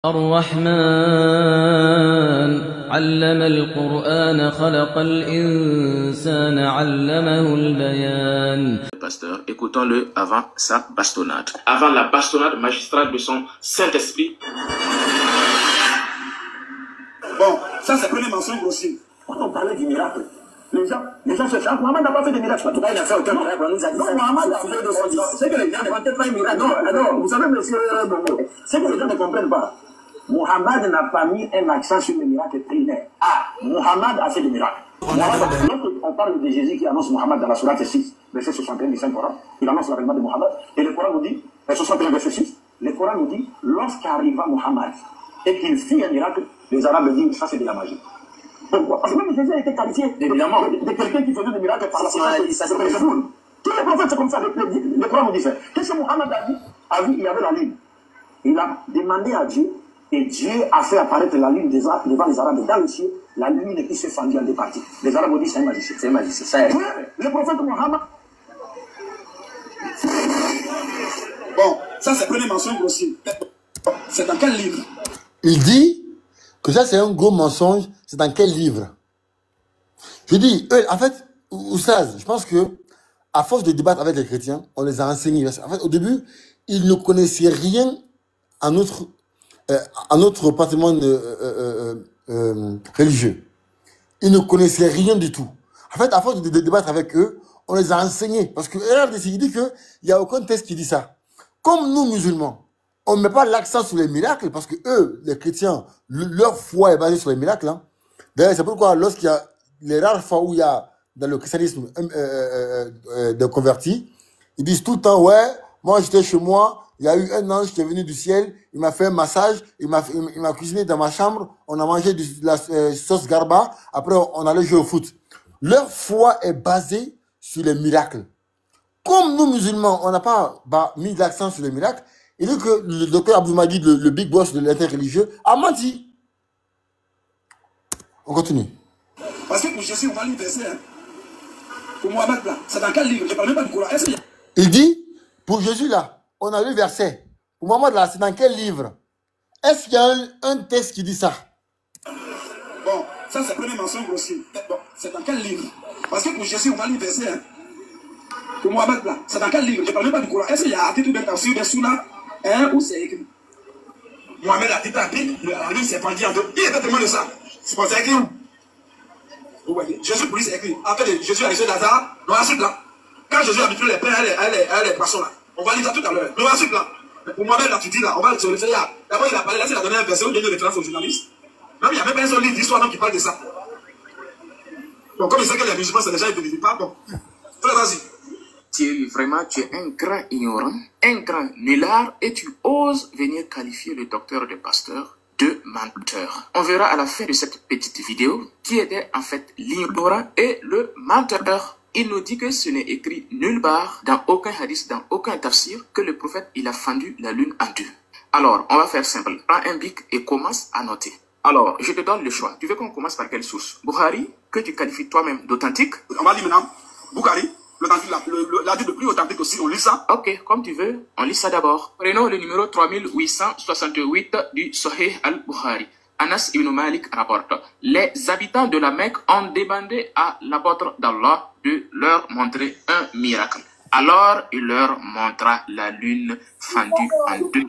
الرحمن علم القرآن خلق الإنسان علمه البيان. Pasteur, écoutons-le avant sa bastonnade. Avant la bastonnade magistrale de son Saint-Esprit. Bon, ça c'est le premier mensonge aussi. Quand on parlait du miracle, les gens cherchent. Mohamed n'a pas fait de miracle. En tout cas, il n'a fait aucun miracle. On nous a dit non, Mohamed a fait de son. C'est que les gens ne comprennent pas un miracle. Non, alors, vous savez, monsieur Bongo, c'est que les gens ne comprennent pas. Mohamed n'a pas mis un accent sur le miracle primaire. Ah, Mohamed a fait des miracles. On parle de Jésus qui annonce Mohamed dans la sourate 6, verset 61 du Saint-Coran. Il annonce l'avènement de Mohamed. Et le Coran nous dit, 61 verset 6, le Coran nous dit, lorsqu'arriva Mohamed et qu'il fit un miracle, les Arabes disent, ça c'est de la magie. Pourquoi? Parce que même Jésus a été qualifié évidemment de quelqu'un qui faisait des miracles par la puissance de Dieu. Tous les prophètes c'est comme ça, le Coran nous dit ça. Qu'est-ce que Mohamed a vu? Il y avait la lune. Il a demandé à Dieu, et Dieu a fait apparaître la lune devant les Arabes dans le ciel, la lune qui s'est fendue en deux parties. Les Arabes ont dit c'est un magicien. C'est un magicien. Ça est. Le prophète Mohammed. Bon, ça c'est le premier mensonge aussi. C'est dans quel livre? Il dit que ça c'est un gros mensonge. C'est dans quel livre? Je dis, en fait, Oussaz, je pense que à force de débattre avec les chrétiens, on les a enseignés. En fait, au début, ils ne connaissaient rien à notre patrimoine religieux. Ils ne connaissaient rien du tout. En fait, à force de débattre avec eux, on les a enseignés. Parce que il dit qu'il n'y a aucun texte qui dit ça. Comme nous, musulmans, on ne met pas l'accent sur les miracles, parce que eux, les chrétiens, leur foi est basée sur les miracles. Hein. D'ailleurs, c'est pourquoi lorsqu'il y a les rares fois où il y a dans le christianisme de convertis, ils disent tout le temps, ouais, moi j'étais chez moi, il y a eu un ange qui est venu du ciel, il m'a fait un massage, il m'a cuisiné dans ma chambre, on a mangé de la sauce garba, après on allait jouer au foot. Leur foi est basée sur les miracles. Comme nous musulmans, on n'a pas mis l'accent sur les miracles, il dit que le docteur Abdou Majid, le big boss de l'interreligieux, a menti. On continue. Parce que pour Jésus, on va lire verset. Hein. Pour Mohamed, là, c'est dans quel livre? Je ne parle même pas du Coran. Il dit, pour Jésus, là, on a lu verset. Pour Mohamed, là, c'est dans quel livre? Est-ce qu'il y a un texte qui dit ça? Bon, ça c'est le premier mensonge aussi. Bon, c'est dans quel livre? Parce que pour Jésus, on va lire verset. Hein. Pour Mohamed, là, c'est dans quel livre? Je ne parle même pas du Coran. Est-ce qu'il y a un titre d'un tafsir de Souna où c'est écrit? Mohamed a dit à Bible, la lune s'est pendue en deux. Il est tellement de ça. C'est pas écrit où? Vous voyez, Jésus pour lui c'est écrit. Après Jésus a reçu Lazare, dans la suite là. Quand Jésus a habitué les pains et les poissons là. On va lire ça tout à l'heure. Dans la suite là. Pour moi-même là, tu dis là, on va se référer là. D'abord il a parlé, là il a donné un verset où il donne une référence aux journalistes. Même il n'y a même pas un seul livre d'histoire qui parle de ça. Donc comme il sait que les musulmans c'est déjà ils ne vivent pas, bon. Vas-y. Thierry, vraiment, tu es un grand ignorant, un grand nulard, et tu oses venir qualifier le docteur de pasteur de menteur. On verra à la fin de cette petite vidéo qui était en fait l'ignorant et le menteur. Il nous dit que ce n'est écrit nulle part, dans aucun hadith, dans aucun tafsir, que le prophète il a fendu la lune en deux. Alors, on va faire simple. Prends un bic et commence à noter. Alors, je te donne le choix. Tu veux qu'on commence par quelle source? Bukhari, que tu qualifies toi-même d'authentique. On va lire maintenant. Bukhari, l'adit le plus authentique aussi, on lit ça. Ok, comme tu veux, on lit ça d'abord. Prenons le numéro 3868 du Sahih al-Bukhari. Anas ibn Malik rapporte, les habitants de la Mecque ont demandé à l'apôtre d'Allah de leur montrer un miracle. Alors, il leur montra la lune fendue en deux,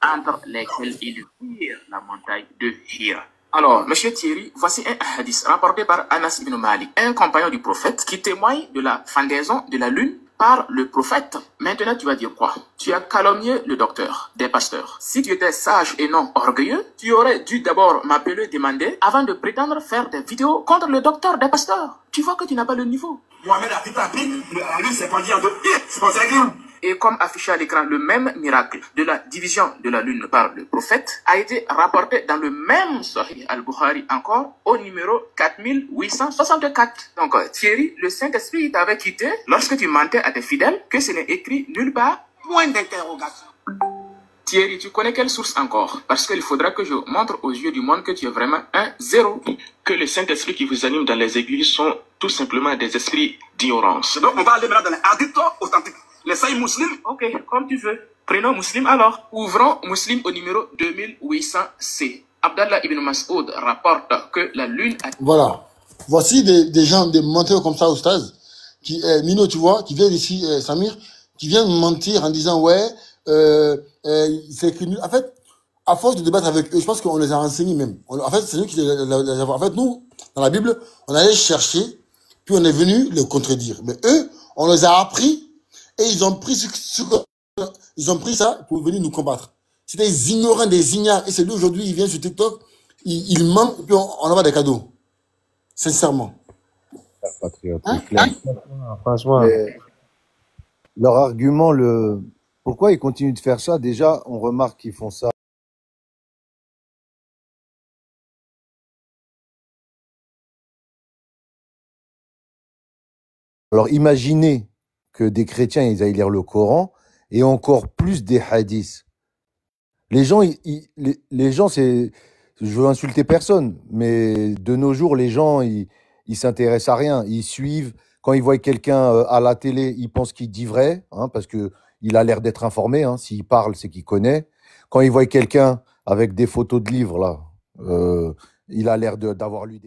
entre lesquelles ils virent la montagne de Hira. Alors, monsieur Thierry, voici un hadith rapporté par Anas ibn Malik, un compagnon du prophète qui témoigne de la fendaison de la lune par le prophète. Maintenant, tu vas dire quoi? Tu as calomnié le docteur des pasteurs. Si tu étais sage et non orgueilleux, tu aurais dû d'abord m'appeler demander avant de prétendre faire des vidéos contre le docteur des pasteurs. Tu vois que tu n'as pas le niveau. Mohamed a dit à Bible, la lune s'est pendue en deux. C'est pas écrit où? Et comme affiché à l'écran, le même miracle de la division de la lune par le prophète a été rapporté dans le même Sahih al-Bukhari encore au numéro 4864. Donc Thierry, le Saint-Esprit t'avait quitté lorsque tu mentais à tes fidèles que ce n'est écrit nulle part. Point d'interrogation. Thierry, tu connais quelle source encore? Parce qu'il faudra que je montre aux yeux du monde que tu es vraiment un zéro. Que les Saint-Esprit qui vous animent dans les églises sont tout simplement des esprits d'ignorance. Donc on va aller maintenant dans les hadiths authentiques. Les saints musulmans. Ok, comme tu veux. Prenons Muslim alors. Ouvrons Muslim au numéro 2800C. Abdallah ibn Mas'ud rapporte que la lune a... Voilà. Voici des gens, des menteurs comme ça, Oustaz, qui, Mino, tu vois, qui viennent ici, Samir, qui viennent mentir en disant, ouais, c'est écrit nul. En fait, à force de débattre avec eux, je pense qu'on les a renseignés même. En fait, c'est nous qui les avons. En fait, nous, dans la Bible, on allait chercher, puis on est venu les contredire. Mais eux, on les a appris, et ils ont pris ils ont pris ça pour venir nous combattre. C'est des ignorants, des ignares. Et c'est lui aujourd'hui, il vient sur TikTok, il ment, et puis on envoie des cadeaux. Sincèrement. Patriote, c'est clair. Franchement, leur argument, pourquoi ils continuent de faire ça? Déjà, on remarque qu'ils font ça. Alors, imaginez que des chrétiens, ils aillent lire le Coran et encore plus des hadiths. Les gens, les gens, c'est, je veux insulter personne, mais de nos jours, les gens, ils s'intéressent à rien. Ils suivent. Quand ils voient quelqu'un à la télé, ils pensent qu'il dit vrai, hein, parce que il a l'air d'être informé. Hein. S'il parle, c'est qu'il connaît. Quand ils voient quelqu'un avec des photos de livres, là, il a l'air d'avoir lu des